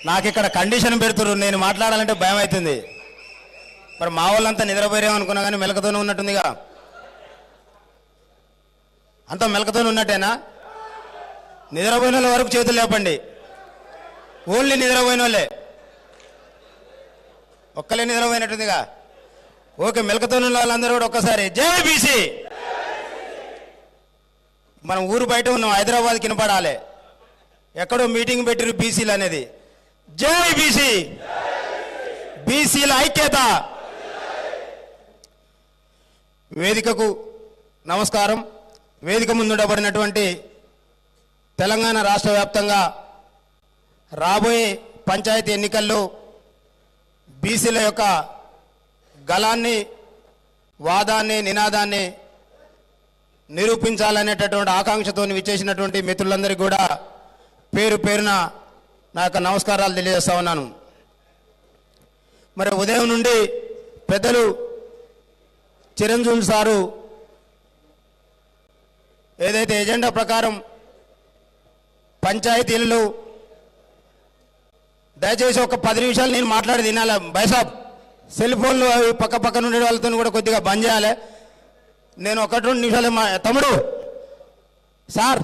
నాకు ఇక్కడ కండిషన్ పెడుతున్నారు, నేను మాట్లాడాలంటే భయం అవుతుంది. మరి మా వాళ్ళంతా నిద్రపోయారేమో అనుకున్నా కానీ మెలకతోనే ఉన్నట్టుందిగా. అంతా మెలకతోనే ఉన్నట్టేనా? నిద్రపోయిన వాళ్ళ వరకు చేతులు లేపండి. ఓన్లీ నిద్రపోయిన వాళ్ళే, ఒక్కలే నిద్రపోయినట్టుందిగా. ఓకే, మెలకతోనే ఉన్న వాళ్ళందరూ కూడా ఒక్కసారి జై బీసీ. మనం ఊరు బయట ఉన్నాం, హైదరాబాద్కి వినపడాలి. ఎక్కడో మీటింగ్ పెట్టిరు బీసీలు అనేది. జై బీసీ, బీసీల ఐక్యత. వేదికకు నమస్కారం. వేదిక ముందుండబడినటువంటి తెలంగాణ రాష్ట్ర వ్యాప్తంగా రాబోయే పంచాయతీ ఎన్నికల్లో బీసీల యొక్క గళాన్ని, వాదాన్ని, నినాదాన్ని నిరూపించాలనేటటువంటి ఆకాంక్షతో విచ్చేసినటువంటి మిత్రులందరికీ కూడా పేరు పేరున నా యొక్క నమస్కారాలు తెలియజేస్తా ఉన్నాను. మరి ఉదయం నుండి పెద్దలు చిరంజీవి సారు ఏదైతే ఎజెండా ప్రకారం పంచాయతీలలో దయచేసి ఒక 10 నిమిషాలు నేను మాట్లాడి తినాలి. బైసాబ్ సెల్ ఫోన్లు అవి పక్క నుండి వాళ్ళతో కూడా కొద్దిగా బంద్ చేయాలి. నేను 1-2 నిమిషాలు తమ్ముడు సార్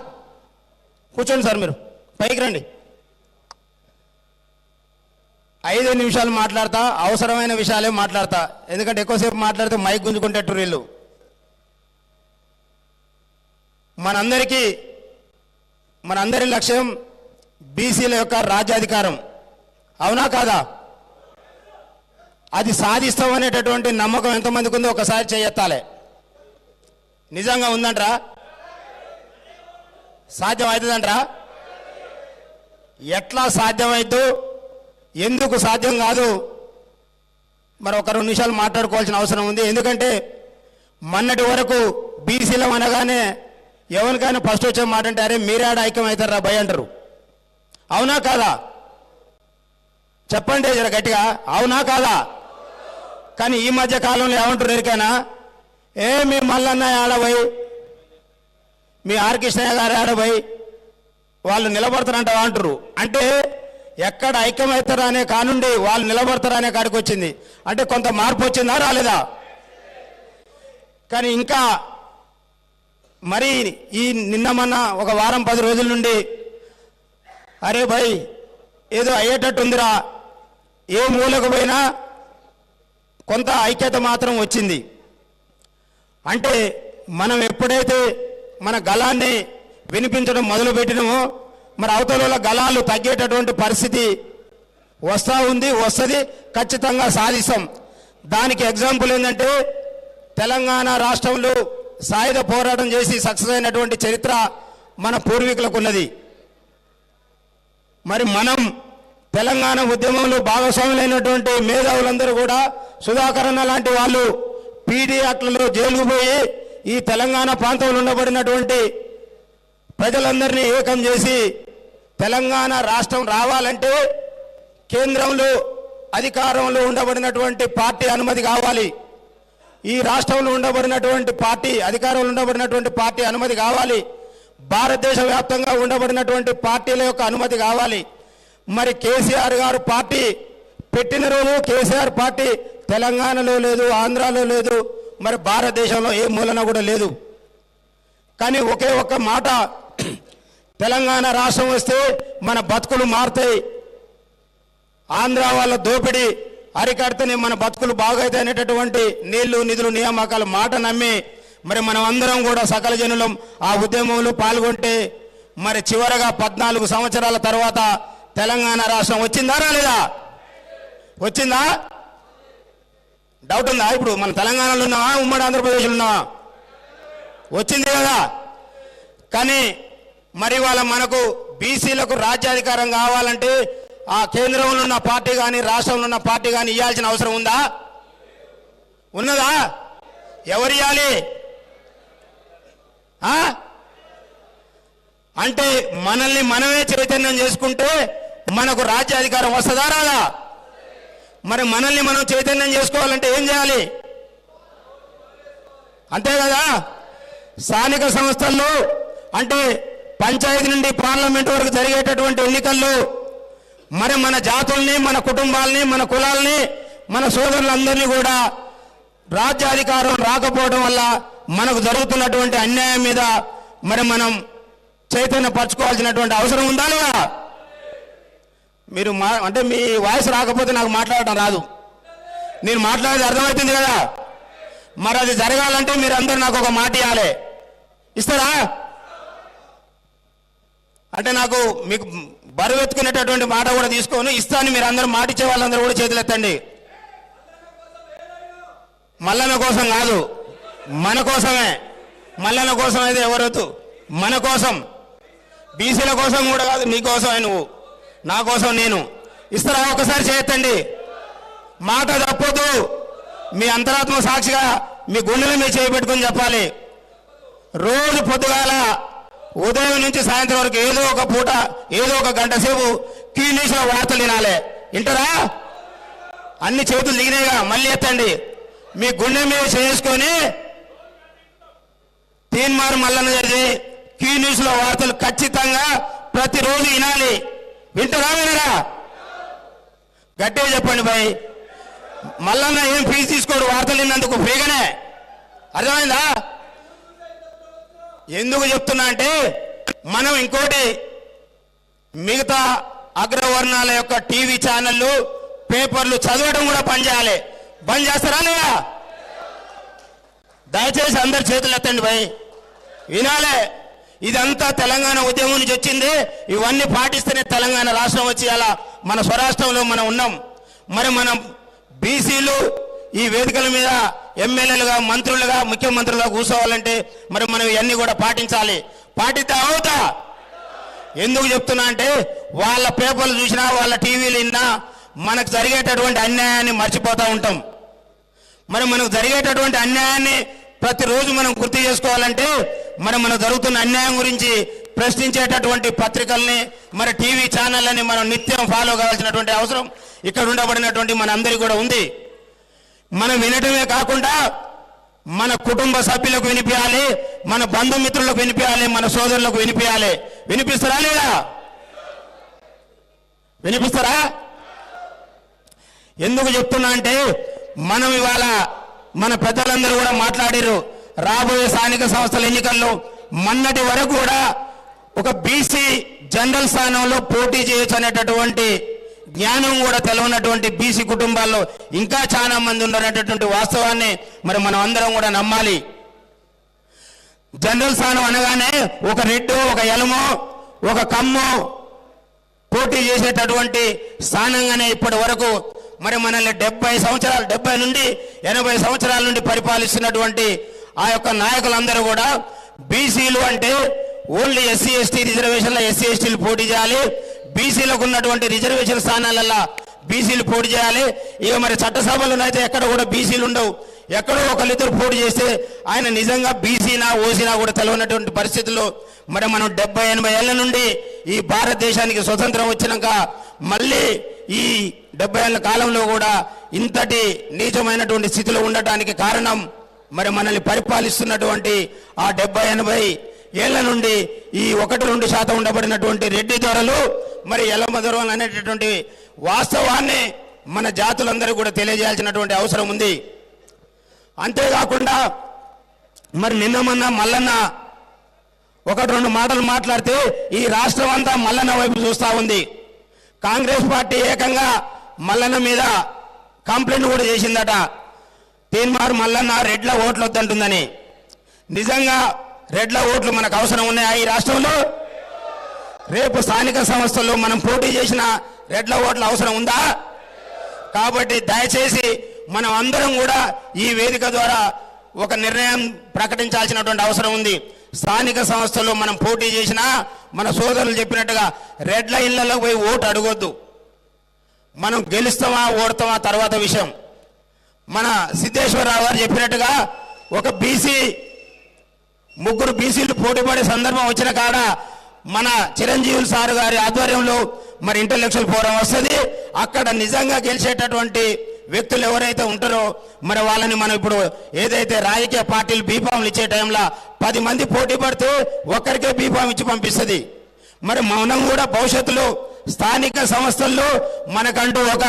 కూర్చోండి సార్, మీరు పైకి రండి. 5 నిమిషాలు మాట్లాడతా, అవసరమైన విషయాలే మాట్లాడతా. ఎందుకంటే ఎక్కువసేపు మాట్లాడితే మైక్ గుంజుకుంటేట్టు వీళ్ళు. మనందరి లక్ష్యం బీసీల యొక్క రాజ్యాధికారం, అవునా కాదా? అది సాధిస్తామనేటటువంటి నమ్మకం ఎంతమందికి ఉందో ఒకసారి చేయెత్తాలి. నిజంగా ఉందంట్రా? సాధ్యం అవుతుందంట్రా? ఎట్లా సాధ్యమైద్దు, ఎందుకు సాధ్యం కాదు, మరి ఒక 2 నిమిషాలు మాట్లాడుకోవాల్సిన అవసరం ఉంది. ఎందుకంటే మొన్నటి వరకు బీసీలం అనగానే ఎవరికైనా ఫస్ట్ వచ్చే మాట అంటే అరే మీరాడ ఐక్యం అవుతారా భయ అంటారు. అవునా కాదా? చెప్పండి జర గట్టిగా, అవునా కాదా? కానీ ఈ మధ్య కాలంలో ఏమంటారు ఎరికైనా, మీ మల్లన్న ఆడబోయి, మీ ఆర్ కృష్ణయ్య గారు ఆడబోయి వాళ్ళు నిలబడతారంట అంటారు. అంటే ఎక్కడ ఐక్యమవుతారా అనే కానుండి వాళ్ళు నిలబడతారా అనే కాడికి వచ్చింది. అంటే కొంత మార్పు వచ్చిందా రాలేదా? కానీ ఇంకా మరి ఈ నిన్న మొన్న ఒక వారం 10 రోజుల నుండి అరే భయ్ ఏదో అయ్యేటట్టుందిరా, ఏ మూలకు పోయినా కొంత ఐక్యత మాత్రం వచ్చింది. అంటే మనం ఎప్పుడైతే మన గళాన్ని వినిపించడం మొదలుపెట్టినామో మరి అవతల గళాలు తగ్గేటటువంటి పరిస్థితి వస్తుంది, ఖచ్చితంగా సాధిస్తాం. దానికి ఎగ్జాంపుల్ ఏంటంటే తెలంగాణ రాష్ట్రంలో సాయుధ పోరాటం చేసి సక్సెస్ అయినటువంటి చరిత్ర మన పూర్వీకులకు ఉన్నది. మరి మనం తెలంగాణ ఉద్యమంలో భాగస్వాములైనటువంటి మేధావులందరూ కూడా సుధాకరణ లాంటి వాళ్ళు పీడీ యాక్ట్లలో జైలుకు పోయి ఈ తెలంగాణ ప్రాంతంలో ఉండబడినటువంటి ప్రజలందరినీ ఏకం చేసి తెలంగాణ రాష్ట్రం రావాలంటే కేంద్రంలో అధికారంలో ఉండబడినటువంటి పార్టీ అనుమతి కావాలి, ఈ రాష్ట్రంలో ఉండబడినటువంటి పార్టీ అధికారంలో ఉండబడినటువంటి పార్టీ అనుమతి కావాలి, భారతదేశ వ్యాప్తంగా ఉండబడినటువంటి పార్టీల యొక్క అనుమతి కావాలి. మరి కేసీఆర్ గారు పార్టీ పెట్టిన రోజు కేసీఆర్ పార్టీ తెలంగాణలో లేదు, ఆంధ్రాలో లేదు, మరి భారతదేశంలో ఏ మూలన కూడా లేదు. కానీ ఒకే ఒక్క మాట, తెలంగాణ రాష్ట్రం వస్తే మన బతుకులు మారుతాయి, ఆంధ్ర వాళ్ళ దోపిడీ అరికడితేనే మన బతుకులు బాగైతాయి అనేటటువంటి నీళ్లు నిధులు నియామకాల మాట నమ్మి మరి మనం అందరం కూడా సకల జనులం ఆ ఉద్యమంలో పాల్గొంటే మరి చివరగా 14 సంవత్సరాల తర్వాత తెలంగాణ రాష్ట్రం వచ్చిందా రాలేదా? వచ్చిందా? డౌట్ ఉందా? ఇప్పుడు మన తెలంగాణలో ఉన్నావా, ఉమ్మడి ఆంధ్రప్రదేశ్లో ఉన్నావా? వచ్చింది కదా. కానీ మరి వాళ్ళ మనకు బీసీలకు రాజ్యాధికారం కావాలంటే ఆ కేంద్రంలో ఉన్న పార్టీ కానీ రాష్ట్రంలో ఉన్న పార్టీ కానీ ఇవ్వాల్సిన అవసరం ఉందా? ఉన్నదా? ఎవరు ఇవ్వాలి? అంటే మనల్ని మనమే చైతన్యం చేసుకుంటే మనకు రాజ్యాధికారం వస్తుందా రాదా? మరి మనల్ని మనం చైతన్యం చేసుకోవాలంటే ఏం చేయాలి? అంతే కదా. స్థానిక సంస్థల్లో అంటే పంచాయతీ నుండి పార్లమెంట్ వరకు జరిగేటటువంటి ఎన్నికల్లో మరి మన జాతుల్ని, మన కుటుంబాలని, మన కులాలని, మన సోదరులందరినీ కూడా రాజ్యాధికారం రాకపోవడం వల్ల మనకు జరుగుతున్నటువంటి అన్యాయం మీద మరి మనం చైతన్యపరచుకోవాల్సినటువంటి అవసరం ఉందా లేదా? మీరు అంటే మీ వాయిస్ రాకపోతే నాకు మాట్లాడటం రాదు. నేను మాట్లాడేది అర్థమవుతుంది కదా. మరి అది జరగాలంటే మీరు అందరూ నాకు ఒక మాట ఇవ్వాలి. ఇస్తారా? అంటే నాకు మీకు బరువు ఎత్తుకునేటటువంటి మాట కూడా తీసుకొని ఇస్తాను. మీరు అందరూ మాట ఇచ్చే వాళ్ళందరూ కూడా చేతులు ఎత్తండి. మల్లన్న కోసం కాదు, మన కోసమే. మల్లన్న కోసం అయితే ఎవరొద్దు, మన కోసం. బీసీల కోసం కూడా కాదు, నీ కోసమే, నువ్వు నా కోసం నేను. ఇస్తారా? ఒకసారి చేయొద్దండి. మాట తప్పొద్దు. మీ అంతరాత్మ సాక్షిగా మీ గుండెలు మీరు చేయబెట్టుకొని చెప్పాలి. రోజు పొద్దుగాల ఉదయం నుంచి సాయంత్రం వరకు ఏదో ఒక పూట, ఏదో ఒక గంట సేపు కీనీసులో వార్తలు వినాలి. వింటారా? అన్ని చేతులు దిగినాయిగా, మళ్ళీ ఎత్తండి. మీ గుండె మీద చేసుకొని తీన్మార్ మల్లన్న చేసి కీ న్యూస్లో వార్తలు ఖచ్చితంగా ప్రతిరోజు వినాలి. వింటారా? వినరా? గట్టిగా చెప్పండి భయ్. మల్లన్న ఏం ఫీజు తీసుకోడు వార్తలు విన్నందుకు, ఫ్రీగానే. అర్థమైందా? ఎందుకు చెప్తున్నా అంటే మనం ఇంకోటి, మిగతా అగ్రవర్ణాల యొక్క టీవీ ఛానళ్ళు, పేపర్లు చదవడం కూడా బంద్ చేయాలి. బంద్ చేస్తారా లేదా? దయచేసి అందరు చేతులు ఎత్తండి భయ్. వినాలే. ఇదంతా తెలంగాణ ఉద్యమం నుంచి వచ్చింది. ఇవన్నీ పాటిస్తేనే తెలంగాణ రాష్ట్రం వచ్చి అలా మన స్వరాష్ట్రంలో మనం ఉన్నాం. మరి మనం బీసీలు ఈ వేదికల మీద ఎమ్మెల్యేలుగా, మంత్రులుగా, ముఖ్యమంత్రులుగా కూర్చోవాలంటే మరి మనం ఇవన్నీ కూడా పాటించాలి. పాటితే అవుతా. ఎందుకు చెప్తున్నా అంటే వాళ్ళ పేపర్లు చూసినా, వాళ్ళ టీవీలు విన్నా మనకు జరిగేటటువంటి అన్యాయాన్ని మర్చిపోతూ ఉంటాం. మరి మనకు జరిగేటటువంటి అన్యాయాన్ని ప్రతిరోజు మనం గుర్తు చేసుకోవాలంటే మరి మనకు జరుగుతున్న అన్యాయం గురించి ప్రశ్నించేటటువంటి పత్రికల్ని, మరి టీవీ ఛానళ్ళని మనం నిత్యం ఫాలో కావాల్సినటువంటి అవసరం ఇక్కడ ఉండబడినటువంటి మన అందరికీ కూడా ఉంది. మనం వినటమే కాకుండా మన కుటుంబ సభ్యులకు వినిపించాలి, మన బంధుమిత్రులకు వినిపించాలి, మన సోదరులకు వినిపించాలి. వినిపిస్తారా లేదా? వినిపిస్తారా? ఎందుకు చెప్తున్నా అంటే మనం ఇవాళ మన పెద్దలందరూ కూడా మాట్లాడారు. రాబోయే స్థానిక సంస్థల ఎన్నికల్లో మొన్నటి వరకు కూడా ఒక బీసీ జనరల్ స్థానంలో పోటీ చేయొచ్చు అనేటటువంటి జ్ఞానం కూడా తెలవనటువంటి బీసీ కుటుంబాల్లో ఇంకా చాలా మంది ఉండనటువంటి వాస్తవాన్ని మరి మనం అందరం కూడా నమ్మాలి. జనరల్ స్థానం అనగానే ఒక రెడ్డు, ఒక ఎలమో, ఒక కమ్మో పోటీ చేసేటటువంటి స్థానంగానే ఇప్పటి వరకు మరి మనల్ని 70 నుండి 80 సంవత్సరాల నుండి పరిపాలిస్తున్నటువంటి ఆ యొక్క నాయకులందరూ కూడా బీసీలు అంటే ఓన్లీ ఎస్సీ ఎస్టీ రిజర్వేషన్ల ఎస్సీ ఎస్టీలు పోటీ చేయాలి, బీసీలకు ఉన్నటువంటి రిజర్వేషన్ స్థానాలలో బీసీలు పోటీ చేయాలి. ఇక మరి చట్టసభలో అయితే ఎక్కడ కూడా బీసీలు ఉండవు. ఎక్కడో ఒకళ్ళిద్దరు పోటీ చేస్తే ఆయన నిజంగా బీసీనా ఓసీనా కూడా తెలియనటువంటి పరిస్థితుల్లో మరి మనం 70-80 ఏళ్ల నుండి ఈ భారతదేశానికి స్వతంత్రం వచ్చినాక మళ్ళీ ఈ 70 ఏళ్ల కాలంలో కూడా ఇంతటి నీచమైనటువంటి స్థితిలో ఉండటానికి కారణం మరి మనల్ని పరిపాలిస్తున్నటువంటి ఆ 70-80 ఏళ్ల నుండి ఈ 1-2% ఉండబడినటువంటి రెడ్డి దొరలు, మరి ఎల్లమ్మ దొరలు అనేటటువంటి వాస్తవాన్ని మన జాతులందరూ కూడా తెలియజేయాల్సినటువంటి అవసరం ఉంది. అంతేకాకుండా మరి నిన్న మొన్న మల్లన్న 1-2 మాటలు మాట్లాడితే ఈ రాష్ట్రం అంతా మల్లన్న వైపు చూస్తూ ఉంది. కాంగ్రెస్ పార్టీ ఏకంగా మల్లన్న మీద కంప్లైంట్ కూడా చేసిందట. తీన్మార్ మల్లన్న రెడ్ల ఓట్లు వద్దంటుందని. నిజంగా రెడ్ల ఓట్లు మనకు అవసరం ఉన్నాయా ఈ రాష్ట్రంలో? రేపు స్థానిక సంస్థల్లో మనం పోటీ చేసిన రెడ్ల ఓట్ల అవసరం ఉందా? కాబట్టి దయచేసి మనం అందరం కూడా ఈ వేదిక ద్వారా ఒక నిర్ణయం ప్రకటించాల్సినటువంటి అవసరం ఉంది. స్థానిక సంస్థల్లో మనం పోటీ చేసినా మన సోదరులు చెప్పినట్టుగా రెడ్ల ఇళ్లలో పోయి ఓటు అడగొద్దు. మనం గెలుస్తామా ఓడతామా తర్వాత విషయం. మన సిద్ధేశ్వరరావు గారు చెప్పినట్టుగా ఒక బీసీ 3 బీసీలు పోటీపడే సందర్భం వచ్చిన కాడ మన చిరంజీవులు సార్ గారి ఆధ్వర్యంలో మరి ఇంటలెక్చువల్ ఫోరం వస్తుంది. అక్కడ నిజంగా గెలిచేటటువంటి వ్యక్తులు ఎవరైతే ఉంటారో మరి వాళ్ళని మనం ఇప్పుడు ఏదైతే రాజకీయ పార్టీలు బీఫామ్లు ఇచ్చే టైంలో 10 మంది పోటీ పడితే ఒక్కరికే బీఫామ్ ఇచ్చి పంపిస్తుంది. మరి మనం కూడా భవిష్యత్తులో స్థానిక సంస్థల్లో మనకంటూ ఒక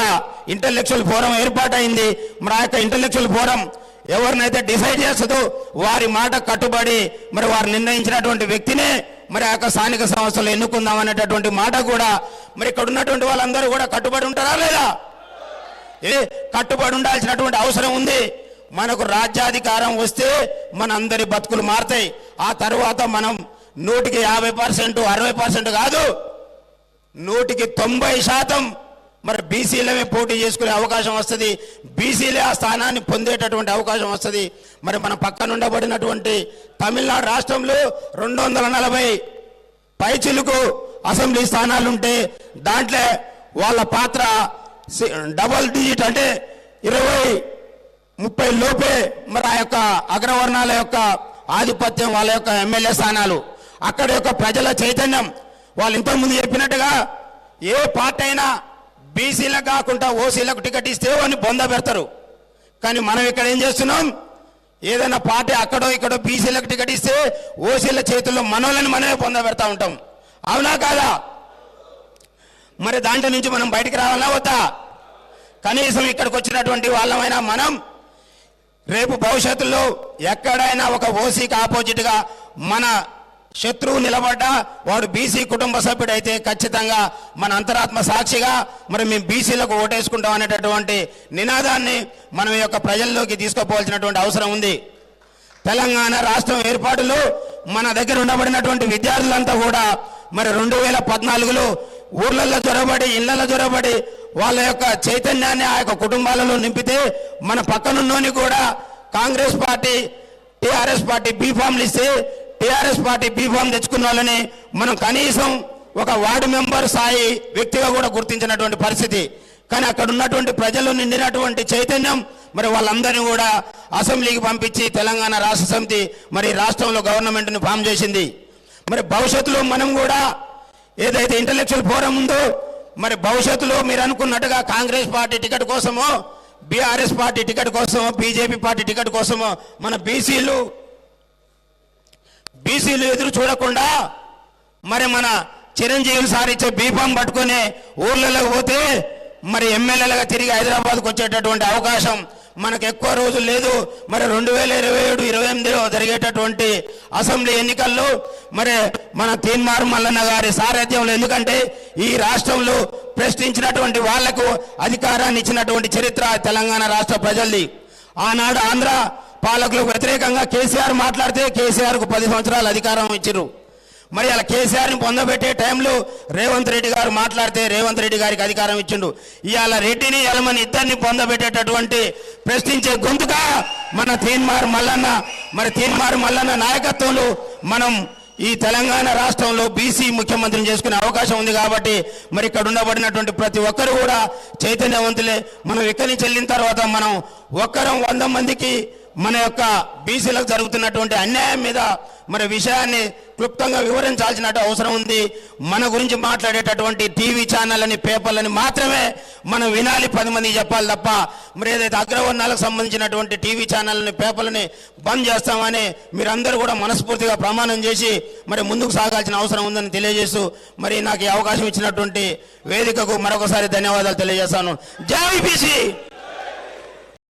ఇంటలెక్చువల్ ఫోరం ఏర్పాటైంది. మరి ఆ యొక్క ఇంటలెక్చువల్ ఫోరం ఎవరినైతే డిసైడ్ చేస్తుందో వారి మాట కట్టుబడి మరి వారు నిర్ణయించినటువంటి వ్యక్తినే మరి ఆ యొక్క స్థానిక సంస్థలు ఎన్నుకుందాం అనేటటువంటి మాట కూడా మరి ఇక్కడ ఉన్నటువంటి వాళ్ళందరూ కూడా కట్టుబడి ఉంటారా లేదా? కట్టుబడి ఉండాల్సినటువంటి అవసరం ఉంది. మనకు రాజ్యాధికారం వస్తే మన అందరి బతుకులు మారుతాయి. ఆ తర్వాత మనం 100కి 50%, 60% కాదు, 100కి 90% మరి బీసీలమే పోటీ చేసుకునే అవకాశం వస్తుంది. బీసీలే ఆ స్థానాన్ని పొందేటటువంటి అవకాశం వస్తుంది. మరి మన పక్కన ఉండబడినటువంటి తమిళనాడు రాష్ట్రంలో 240 పైచిలుకు అసెంబ్లీ స్థానాలు ఉంటే దాంట్లో వాళ్ళ పాత్ర డబల్ డిజిట్ అంటే 20-30 లోపే మరి ఆ యొక్క అగ్రవర్ణాల యొక్క ఆధిపత్యం, వాళ్ళ యొక్క ఎమ్మెల్యే స్థానాలు, అక్కడ యొక్క ప్రజల చైతన్యం. వాళ్ళు ఇంతకుముందు చెప్పినట్టుగా ఏ పార్టీ అయినా బీసీలకు కాకుండా ఓసీలకు టికెట్ ఇస్తే వాడిని బొంద పెడతారు. కానీ మనం ఇక్కడ ఏం చేస్తున్నాం, ఏదైనా పార్టీ అక్కడో ఇక్కడో బీసీలకు టికెట్ ఇస్తే ఓసీల చేతుల్లో మనోళ్ళని మనమే బొంద పెడతా ఉంటాం. అవునా కాదా? మరి దాంట్లో నుంచి మనం బయటికి రావాలా వద్దా? కనీసం ఇక్కడికి వచ్చినటువంటి వాళ్ళమైనా మనం రేపు భవిష్యత్తులో ఎక్కడైనా ఒక ఓసీకి ఆపోజిట్గా మన శత్రువు నిలబడ్డా వాడు బీసీ కుటుంబ సభ్యుడు అయితే ఖచ్చితంగా మన అంతరాత్మ సాక్షిగా మరి మేము బీసీలకు ఓటేసుకుంటాం అనేటటువంటి నినాదాన్ని మనం ఈ యొక్క ప్రజల్లోకి తీసుకుపోవాల్సినటువంటి అవసరం ఉంది. తెలంగాణ రాష్ట్రం ఏర్పాటులో మన దగ్గర ఉండబడినటువంటి విద్యార్థులంతా కూడా మరి 2014లో ఊర్లలో జొరబడి, ఇళ్లలో జొరబడి వాళ్ళ యొక్క చైతన్యాన్ని ఆ యొక్క కుటుంబాలలో నింపితే మన పక్కనున్నోని కూడా కాంగ్రెస్ పార్టీ, టీఆర్ఎస్ పార్టీ బీఫామ్లు ఇస్తే టీఆర్ఎస్ పార్టీ బీఫామ్ తెచ్చుకున్న వాళ్ళని మనం కనీసం ఒక వార్డు మెంబర్ స్థాయి వ్యక్తిగా కూడా గుర్తించినటువంటి పరిస్థితి. కానీ అక్కడ ఉన్నటువంటి ప్రజలు నిండినటువంటి చైతన్యం మరి వాళ్ళందరినీ కూడా అసెంబ్లీకి పంపించి తెలంగాణ రాష్ట్ర సమితి మరి రాష్ట్రంలో గవర్నమెంట్ని ఫామ్ చేసింది. మరి భవిష్యత్తులో మనం కూడా ఏదైతే ఇంటలెక్చువల్ ఫోరం ఉందో మరి భవిష్యత్తులో మీరు అనుకున్నట్టుగా కాంగ్రెస్ పార్టీ టికెట్ కోసమో, బీఆర్ఎస్ పార్టీ టికెట్ కోసమో, బీజేపీ పార్టీ టికెట్ కోసమో మన బీసీలు ఎదురు చూడకుండా మరి మన చిరంజీవులు సారిచ్చే బీఫామ్ పట్టుకుని ఊర్లలోకి పోతే మరి ఎమ్మెల్యేలుగా తిరిగి హైదరాబాద్కు వచ్చేటటువంటి అవకాశం మనకు ఎక్కువ రోజులు లేదు. మరి 2027-28లో జరిగేటటువంటి అసెంబ్లీ ఎన్నికల్లో మరి మన తీన్మార్ మల్లన్న గారి సారథ్యంలో, ఎందుకంటే ఈ రాష్ట్రంలో ప్రశ్నించినటువంటి వాళ్లకు అధికారాన్ని ఇచ్చినటువంటి చరిత్ర తెలంగాణ రాష్ట్ర ప్రజల్ది. ఆనాడు ఆంధ్ర పాలకులకు వ్యతిరేకంగా కేసీఆర్ మాట్లాడితే కేసీఆర్కు 10 సంవత్సరాలు అధికారం ఇచ్చారు. మరి అలా కేసీఆర్ని పొందబెట్టే టైంలో రేవంత్ రెడ్డి గారు మాట్లాడితే రేవంత్ రెడ్డి గారికి అధికారం ఇచ్చిండు. ఇవాళ రెడ్డిని ఎలమని ఇద్దరిని పొందబెట్టేటటువంటి ప్రశ్నించే గొంతుగా మన తీన్మార్ మల్లన్న నాయకత్వంలో మనం ఈ తెలంగాణ రాష్ట్రంలో బీసీ ముఖ్యమంత్రిని చేసుకునే అవకాశం ఉంది. కాబట్టి మరి ఇక్కడ ఉండబడినటువంటి ప్రతి ఒక్కరు కూడా చైతన్యవంతులే. మనం ఇక్కడి నుంచి వెళ్ళిన తర్వాత మనం 100 మందికి మన యొక్క బీసీలకు జరుగుతున్నటువంటి అన్యాయం మీద మరి విషయాన్ని క్లుప్తంగా వివరించాల్సిన అవసరం ఉంది. మన గురించి మాట్లాడేటటువంటి టీవీ ఛానళ్ళని, పేపర్లని మాత్రమే మనం వినాలి, 10 మందికి చెప్పాలి తప్ప మరి ఏదైతే అగ్రవర్ణాలకు సంబంధించినటువంటి టీవీ ఛానళ్ళని, పేపర్లని బంద్ చేస్తామని మీరందరూ కూడా మనస్ఫూర్తిగా ప్రమాణం చేసి మరి ముందుకు సాగాల్సిన అవసరం ఉందని తెలియజేస్తూ మరి నాకు ఈ అవకాశం ఇచ్చినటువంటి వేదికకు మరొకసారి ధన్యవాదాలు తెలియజేస్తాను. జై బీసీ.